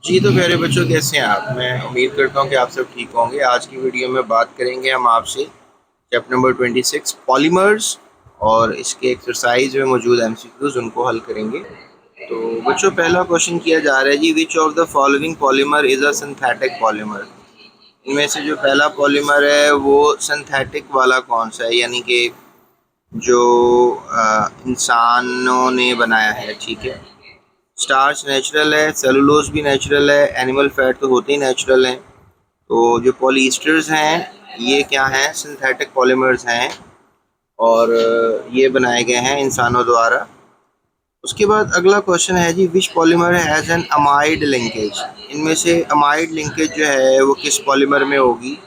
जी तो प्यारे बच्चों, कैसे हैं आप? मैं उम्मीद करता हूं कि आप सब ठीक होंगे। आज की वीडियो में बात करेंगे हम आपसे चैप्टर नंबर 26 पॉलीमर्स, और इसके एक्सरसाइज में मौजूद एमसीक्यूज उनको हल करेंगे। तो बच्चों, पहला क्वेश्चन किया जा रहा है जी, which of the following polymer is a synthetic polymer. इनमें से जो पहला पॉलीमर है वो सिंथेटिक वाला कौन सा है, यानी कि जो इंसानों ने बनाया है। ठीक है, स्टार्च नेचुरल है, सेलुलोज भी नेचुरल है, एनिमल फैट तो होते ही नेचुरल हैं। तो जो पॉलीस्टर्स हैं ये क्या हैं? सिंथेटिक पॉलीमर्स हैं, और ये बनाए गए हैं इंसानों द्वारा। उसके बाद अगला क्वेश्चन है जी, which polymer has an amide linkage. इनमें से अमाइड लिंकेज जो है वो किस पॉलीमर में होगी?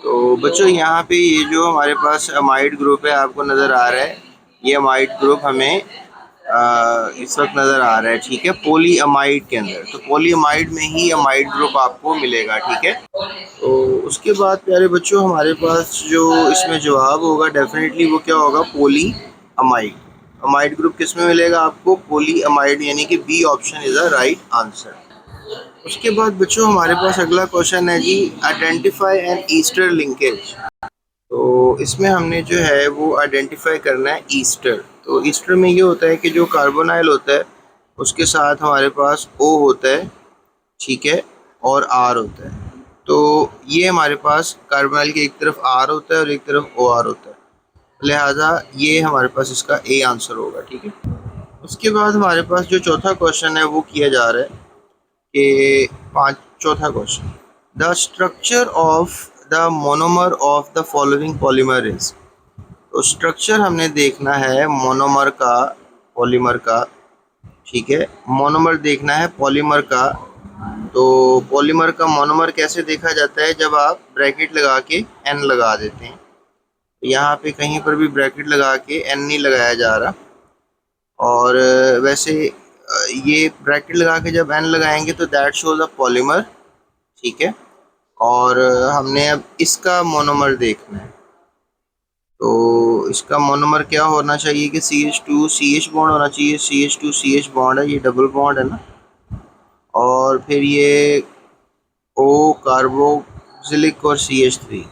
तो बच्चों, यहाँ पे ये जो हमारे पास अमाइड ग्रुप है आपको नज़र आ रहा है, ये अमाइड ग्रुप हमें इस वक्त नज़र आ रहा है। ठीक है, पोली अमाइड के अंदर, तो पोली अमाइड में ही अमाइड ग्रुप आपको मिलेगा। ठीक है, तो उसके बाद प्यारे बच्चों हमारे पास जो इसमें जवाब होगा डेफिनेटली वो क्या होगा? पोली अमाइड। अमाइड ग्रुप किस में मिलेगा आपको? पोली अमाइड, यानी कि B option is the right answer. उसके बाद बच्चों हमारे पास अगला क्वेश्चन है जी, आइडेंटिफाई एन ईस्टर लिंकेज। तो इसमें हमने जो है वो आइडेंटिफाई करना है ईस्टर। तो ईस्टर में ये होता है कि जो कार्बोनाइल होता है उसके साथ हमारे पास ओ होता है, ठीक है, और आर होता है। तो ये हमारे पास कार्बोनाइल की एक तरफ आर होता है और एक तरफ ओ आर होता है, लिहाजा ये हमारे पास इसका ए आंसर होगा। ठीक है, उसके बाद हमारे पास जो चौथा क्वेश्चन है वो किया जा रहा है कि चौथा question, the structure of the monomer of the following polymer is. तो स्ट्रक्चर हमने देखना है मोनोमर का, पॉलीमर का। ठीक है, मोनोमर देखना है पॉलीमर का। तो पॉलीमर का मोनोमर कैसे देखा जाता है? जब आप ब्रैकेट लगा के एन लगा देते हैं। यहाँ पे कहीं पर भी ब्रैकेट लगा के एन नहीं लगाया जा रहा, और वैसे ये ब्रैकेट लगा के जब एन लगाएंगे तो दैट शोज अ पॉलीमर। ठीक है, और हमने अब इसका मोनोमर देखना है। तो इसका मोनोमर क्या होना चाहिए कि CH2 CH बॉन्ड होना चाहिए। CH2 CH बॉन्ड है, ये डबल बॉन्ड है ना, और फिर ये O कार्बोक्सिलिक और CH3।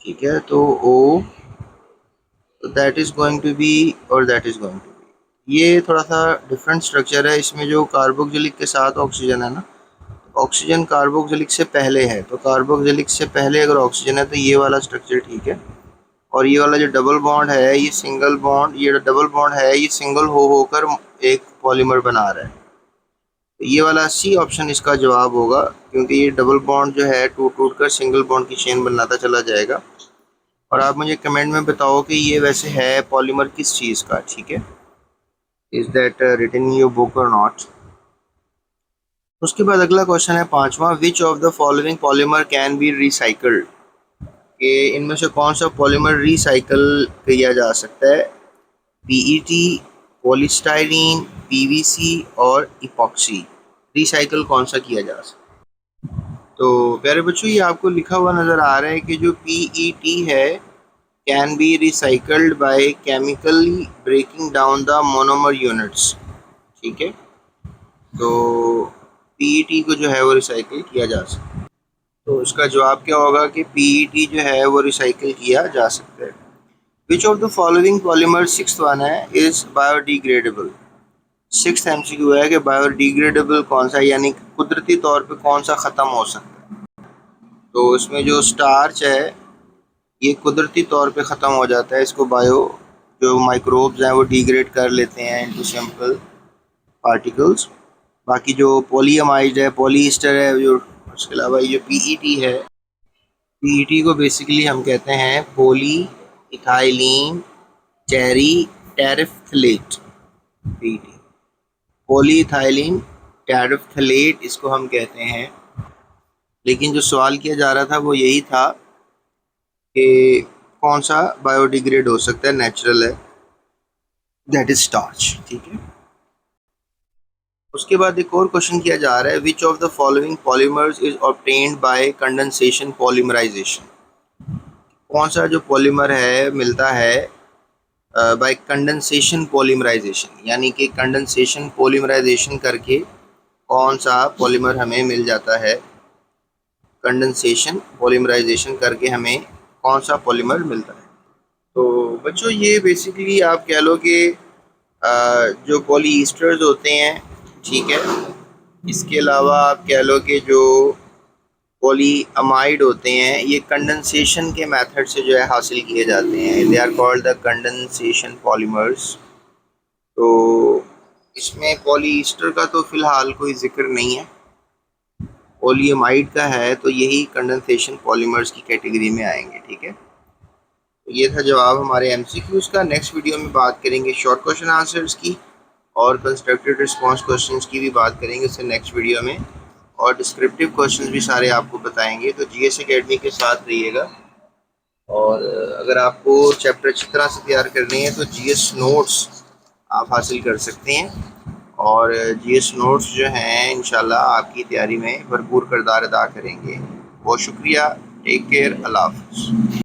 ठीक है, तो O, तो that is going to be, और that is going to be, ये थोड़ा सा डिफरेंट स्ट्रक्चर है। इसमें जो कार्बोक्सिलिक के साथ ऑक्सीजन है ना, ऑक्सीजन कार्बोक्सिलिक से पहले है, तो कार्बोक्सिलिक से पहले अगर ऑक्सीजन है तो ये वाला स्ट्रक्चर ठीक है। और ये वाला जो डबल बॉन्ड है ये सिंगल बॉन्ड, ये डबल बॉन्ड है ये सिंगल हो होकर एक पॉलीमर बना रहा है। तो ये वाला सी ऑप्शन इसका जवाब होगा, क्योंकि ये डबल बॉन्ड जो है टूट टूट कर सिंगल बॉन्ड की चेन बनाता चला जाएगा। और आप मुझे कमेंट में बताओ कि ये वैसे है पॉलीमर किस चीज़ का। ठीक है, is that written in your book और नॉट। उसके बाद अगला क्वेश्चन है पांचवा, which of the following polymer can be recycled. कि इनमें से कौन सा पॉलीमर रिसाइकल किया जा सकता है? पीईटी, पॉलीस्टाइरीन, पीवीसी और इपॉक्सी। रिसाइकल कौन सा किया जा सकता है? तो प्यारे बच्चों, ये आपको लिखा हुआ नज़र आ रहा है कि जो पीईटी है, can be recycled by chemically breaking down the monomer units. ठीक है, तो पीईटी को जो है वो रिसाइकिल किया जा सकता है। तो इसका जवाब क्या होगा कि पीईटी जो है वो रिसाइकिल किया जा सकता है। Which of the following polymer, sixth one है, इज बायोडिग्रेडेबल। सिक्स्थ एमसीक्यू है कि बायोडिग्रेडेबल कौन सा है, यानी कुदरती तौर पे कौन सा ख़त्म हो सकता है। तो इसमें जो स्टार्च है ये कुदरती तौर पे ख़त्म हो जाता है, इसको बायो जो माइक्रोब्स हैं वो डिग्रेड कर लेते हैं इनटू सिंपल पार्टिकल्स। बाकी जो पॉलीअमाइड है, पॉलीस्टर है, जो उसके अलावा ये जो पीईटी है, पीईटी को बेसिकली हम कहते हैं पोली इथाइलिन टेरी टेरिफ्थलेट। पीईटी, पॉलीइथाइलिन टेरिफ्थलेट, इसको हम कहते हैं। लेकिन जो सवाल किया जा रहा था वो यही था कि कौन सा बायोडिग्रेड हो सकता है, नेचुरल है, दैट इज स्टार्च। ठीक है, उसके बाद एक और क्वेश्चन किया जा रहा है, which of the following polymers is obtained by condensation polymerization. कौन सा जो पॉलीमर है मिलता है बाय कंडेंसेशन पॉलीमराइजेशन, यानी कि कंडेंसेशन पॉलीमराइजेशन करके कौन सा पॉलीमर हमें मिल जाता है, कंडेंसेशन पॉलीमराइजेशन करके हमें कौन सा पॉलीमर मिलता है। तो बच्चों ये बेसिकली आप कह लो कि जो पॉलीस्टर्स होते हैं, ठीक है, इसके अलावा आप कह लो कि जो पॉलीअमाइड होते हैं ये कंडेंसेशन के मेथड से जो है हासिल किए जाते हैं। They are called the condensation polymers. तो इसमें पॉलीस्टर का तो फ़िलहाल कोई ज़िक्र नहीं है, पॉलीअमाइड का है, तो यही कंडेंसेशन पॉलीमर्स की कैटेगरी में आएंगे। ठीक है, तो ये था जवाब हमारे एमसीक्यूज़ का। नेक्स्ट वीडियो में बात करेंगे शॉर्ट क्वेश्चन आंसर्स की और कंस्ट्रक्टेड रिस्पांस क्वेश्चंस की भी बात करेंगे उससे नेक्स्ट वीडियो में, और डिस्क्रिप्टिव क्वेश्चंस भी सारे आपको बताएंगे। तो जीएस एकेडमी के साथ रहिएगा। और अगर आपको चैप्टर अच्छी तरह से तैयार करने हैं तो जीएस नोट्स आप हासिल कर सकते हैं, और जीएस नोट्स जो हैं इंशाल्लाह आपकी तैयारी में भरपूर किरदार अदा करेंगे। बहुत शुक्रिया, टेक केयर, अल्लाह हाफ़िज़।